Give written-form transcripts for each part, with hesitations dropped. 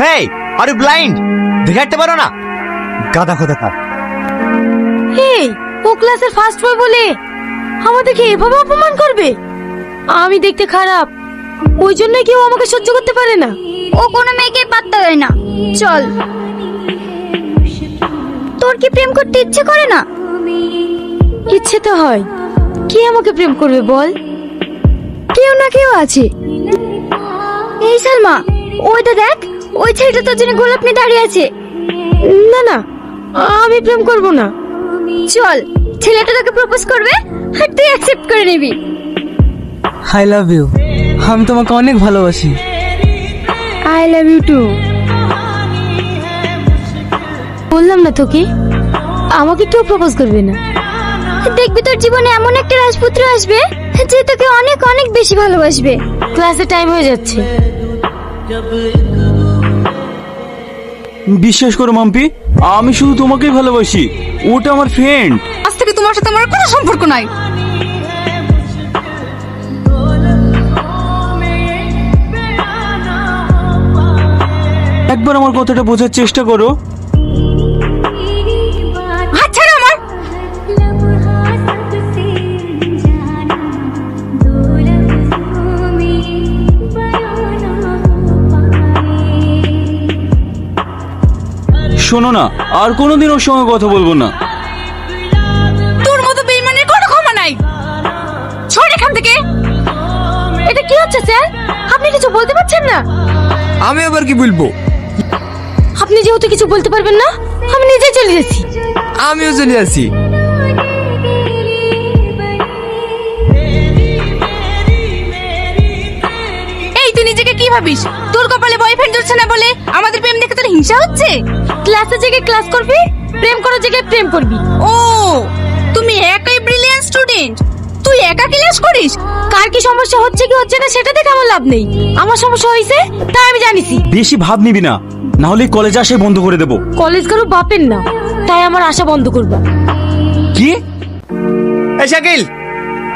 Hey, are you blind? দেখে হাঁটতে পারো না? গাদা কোথাকার। এই, ও ক্লাসের ফার্স্ট বয় বলে আমাদেরকে এভাবে অপমান করবে? আমি দেখতে খারাপ, ওই জন্য কেউ আমাকে সহ্য করতে পারে না। ও কোনো মেয়েকে পাত্তা দেয় না। চল। তোর কি প্রেম করতে ইচ্ছে করে না? ইচ্ছে তো হয়, কে আমাকে প্রেম করবে বল? কেউ না কেউ আছে। এই সালমা, ওইটা দেখ, ওই ছেলেটা তোর জন্য গোলাপ নিয়ে দাঁড়িয়ে আছে। না না, আমি প্রেম করব না। চল, ছেলেটা তোকে প্রপোজ করবে আর তুই অ্যাকসেপ্ট করে নিবি। I love you. আমি তোমাকে অনেক ভালোবাসি। I love you too. বললাম না তোকে, আমাকে কেউ প্রপোজ করবে না। দেখবি তোর জীবনে এমন একটা রাজপুত্র আসবে যে তোকে অনেক অনেক বেশি ভালোবাসবে। ক্লাসে টাইম হয়ে যাচ্ছে। বিশ্বাস করো মাম্পি, আমি শুধু তোমাকেই ভালোবাসি। ওটা আমার ফ্রেন্ড। আজ থেকে তোমার সাথে আমার কোনো সম্পর্ক নাই। একবার আমার কথাটা বোঝার চেষ্টা করো। হাত ছাড়ো আমার। শোনো না, আর কোনোদিন ওর সঙ্গে কথা বলবো না। তোর মতো বেইমানের কোনো ক্ষমা নাই। ছড় এখান থেকে। এটা কি হচ্ছে স্যার? আপনি কিছু বলতে পারছেন না? আমি আবার কি বলবো? আপনি যেহেতু কিছু বলতে পারবেন না, আমি নিজেই চলে যাচ্ছি। আমিও চলে আসি। এই, তুই নিজেকে কি ভাবিস? তোর কপালে বয়ফ্রেন্ড জুটছে না বলে আমাদের প্রেম দেখে তোর হিংসা হচ্ছে? ক্লাসে জায়গায় ক্লাস করবি, প্রেম করার জায়গায় প্রেম করবি। ও, তুমি একাই ব্রিলিয়ান্ট স্টুডেন্ট। তুই একা ক্লাস করিস? কার কি সমস্যা হচ্ছে কি হচ্ছে না সেটা দেখে আমার লাভ নেই। আমার সমস্যা হয়েছে তাই আমি জানিছি। বেশি ভাব নিবি না, না হলে কলেজে আসে বন্ধ করে দেবো। কলেজ কারো বাপের না, তাই আমার আশা বন্ধ করবা। কি? এই শাকিল,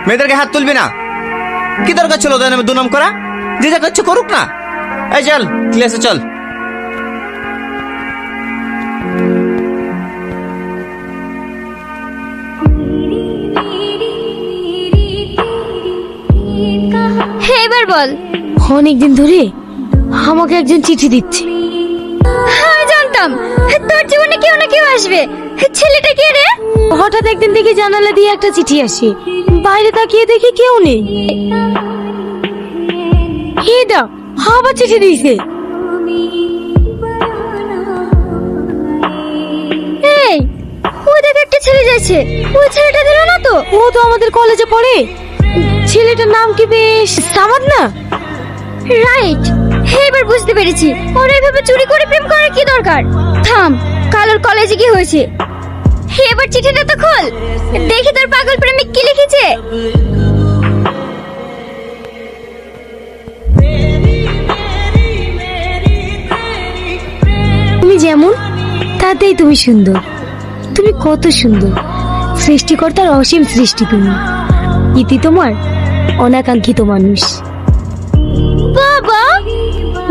মেয়েদেরকে হাত তুলবি না। কি দরকার ছিল ওদের নামে দুনাম করা? যে যা করছে করুক না। এই চল, ক্লাসে চল। হ্যাঁ, এবার বল। অনেকদিন ধরে আমাকে একজন চিঠি দিচ্ছে। আমি জানতাম তোর জীবনে কেউ না কেউ আসবে। ছেলেটা কে রে? হঠাৎ একদিন দেখি জানালা দিয়ে একটা চিঠি আসে, বাইরে তাকিয়ে দেখি কেউ নেই। হেদা আবার চিঠি দিয়েছে। এই, ওই দেখ একটা ছেলে যাচ্ছে। ওই ছেলেটা দিল না তো? ও তো আমাদের কলেজে পড়ে। ছেলেটার নাম কি বেশ সামাদ না? রাইট। এবার বুঝতে পেরেছি ওরা এভাবে চুরি করে প্রেম করার কি দরকার। থাম, কাল ওর কলেজে কি হয়েছে। এবার চিঠিটা তো খোল, দেখি তোর পাগল প্রেমিক কি লিখেছে। তুমি যেমন তাতেই তুমি সুন্দর। তুমি কত সুন্দর, সৃষ্টিকর্তার অসীম সৃষ্টি তুমি। ইতি তোমার অনাকাঙ্ক্ষিত মানুষ। বাবা,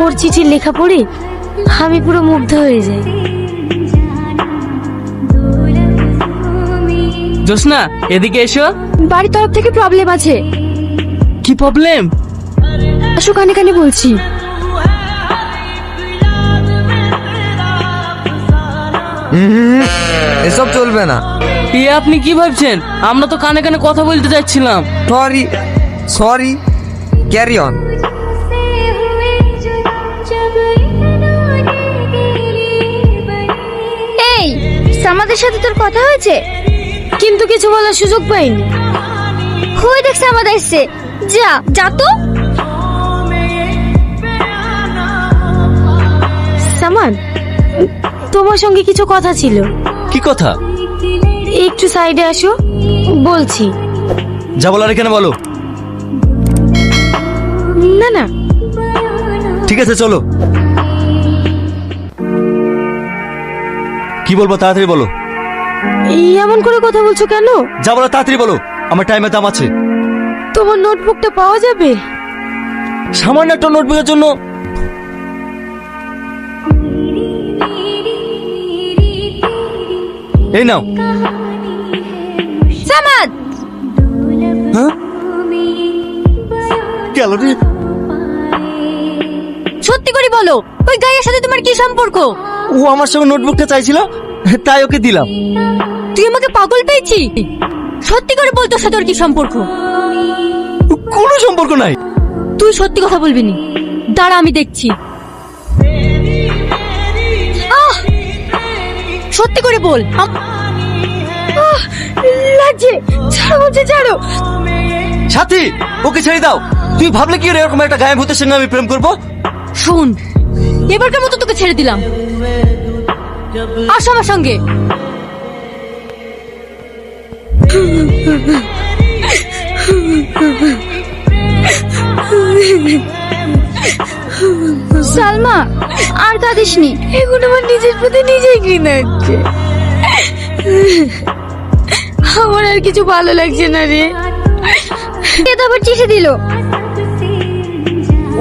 ওর চিঠির লেখা পড়ে আমি পুরো মুগ্ধ হয়ে যাই। জোসনা, এদিকে এসো। বাড়ির তরফ থেকে প্রবলেম আছে। কি প্রবলেম? আসো, কানে কানে বলছি। এসব চলবে না। এ আপনি কি ভাবছেন? আমরা তো কানে কানে কথা বলতে যাচ্ছিলাম। Sorry sorry, carry on. এই, সামাদের সাথে তোর কথা হয়েছে? কিন্তু কিছু বলার সুযোগ পাইনি। ওই দেখ সামাদ এসছে। যা যা তো। সামান, তোমার সঙ্গে কিছু কথা ছিল। কি কথা? একটু সাইডে আসো, বলছি। যা বলার এখানে বলো। না না, ঠিক আছে চলো। কি বলবো তাড়াতাড়ি বলো। এই এমন করে কথা বলছো কেন? যা বলো তাড়াতাড়ি বলো, আমার টাইমের দাম আছে। তোমার নোটবুকটা পাওয়া যাবে? সামান্য একটা নোটবুকের জন্য এই নাও। সামাদ, হ্যাঁ গেল রে। সত্যি করে বলো, ওই গাইয়ের সাথে তোমার কি সম্পর্ক? ও আমার সঙ্গে নোটবুকটা চাইছিল, তাই ওকে দিলাম। তুই আমাকে পাগল পেয়েছি? সত্যি করে বল, তোর সাথে ওর কি সম্পর্ক? কোনো সম্পর্ক নাই। তুই সত্যি কথা বলবি নি? দাঁড়া, আমি দেখছি। আহ! সত্যি করে বল। লাগছে, ছাড়ো বলছে, ছাড়ো। সাথী, ওকে ছেড়ে দাও। তুই ভাবলে কি এরকম একটা গায়েব ভূতের সঙ্গে আমি প্রেম করবো? শোন, এবারকার মতো তোকে ছেড়ে দিলাম, আসো আমার সঙ্গে। সালমা, আর কাঁদিসনি। এখন আমার নিজের প্রতি নিজেই ঘৃণা হচ্ছে। আমার আর কিছু ভালো লাগছে না রে। এ তো আবার চিঠি দিল।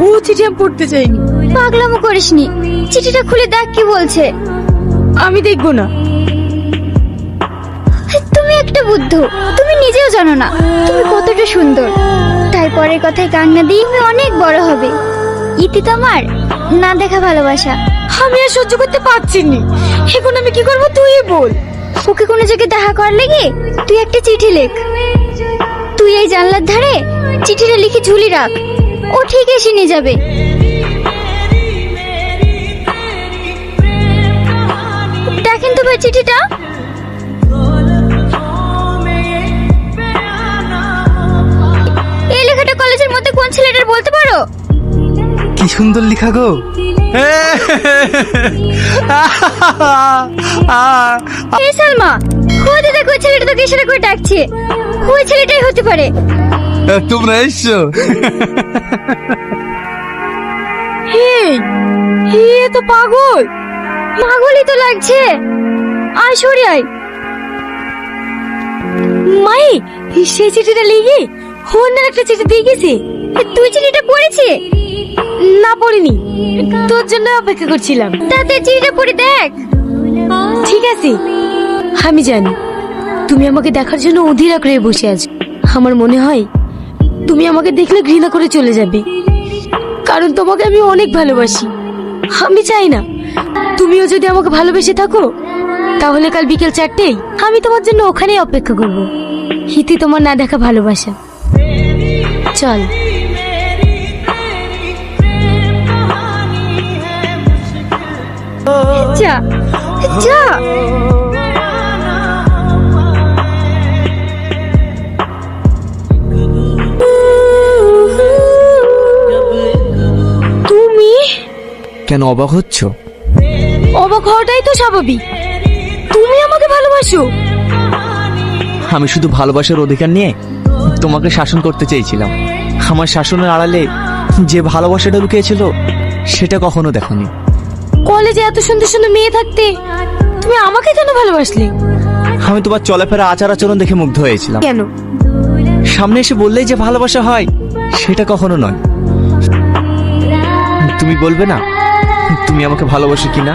ও চিঠি আমি পড়তে চাইনি। পাগলামো করিসনি, চিঠিটা খুলে দেখ কি বলছে। আমি দেখবো না। তুমি একটা বুদ্ধ, তুমি নিজেও জানো না তুমি কতটা সুন্দর। তাই পরের কথায় কান না দিয়ে তুমি অনেক বড় হবে। ইতি তোমার না দেখা ভালোবাসা। আমি আর সহ্য করতে পারছি না। এখন আমি কি করবো তুই বল। ওকে কোনো জায়গায় দেখা করার লেগে তুই একটা চিঠি লেখ। তুই এই জানলার ধারে চিঠিটা লিখে ঝুলি রাখ, ও ঠিক এসে নিয়ে যাবে। দেখেন তো ভাই চিঠিটা। এই লেখাটা কলেজের মধ্যে কোন ছেলেটার বলতে পারো? কি সুন্দর লেখা গো। এই সালমা, খোঁজে দেখো ওই ছেলেটা তোকে ইশারা করে ডাকছে। ওই ছেলেটাই হতে পারে। তোমরা এসছো? হে তো পাগল। পাগলই তো লাগছে। আয় সরে আয়। মাই, সেই চিঠিটা লিখে অন্য একটা চিঠি দিয়ে গেছে। তুই চিঠিটা পড়েছে? না পড়িনি, তোর জন্য অপেক্ষা করছিলাম। তাতে চিঠিটা পড়ে দেখ। ঠিক আছে, আমি জানি তুমি আমাকে দেখার জন্য অধীর আগ্রহে বসে আছো। আমার মনে হয় তুমি আমাকে দেখলে ঘৃণা করে চলে যাবে, কারণ তোমাকে আমি অনেক ভালোবাসি। আমি চাই না তুমিও যদি আমাকে ভালোবেসে থাকো, তাহলে কাল বিকেল 4টেই আমি তোমার জন্য ওখানেই অপেক্ষা করব। হিতি তোমার না দেখা ভালোবাসা। চল। যা যা। তুমি কেন অবাক হচ্ছ? অবাক হওয়াটাই তো স্বাভাবিক। তুমি আমাকে ভালোবাসো। আমি শুধু ভালোবাসার অধিকার নিয়ে তোমাকে শাসন করতে চেয়েছিলাম। আমার শাসনের আড়ালে যে ভালোবাসাটা লুকিয়েছিল সেটা কখনো দেখোনি। কলেজে এত সুন্দর সুন্দর মেয়ে থাকতে তুমি আমাকে কেন ভালোবাসলে? আমি তোমার চলাফেরা আচার আচরণ দেখে মুগ্ধ হয়েছিলাম। কেন? সামনে এসে বললেই যে ভালোবাসা হয় সেটা কখনো নয়। তুমি বলবে না তুমি আমাকে ভালোবাসো কিনা?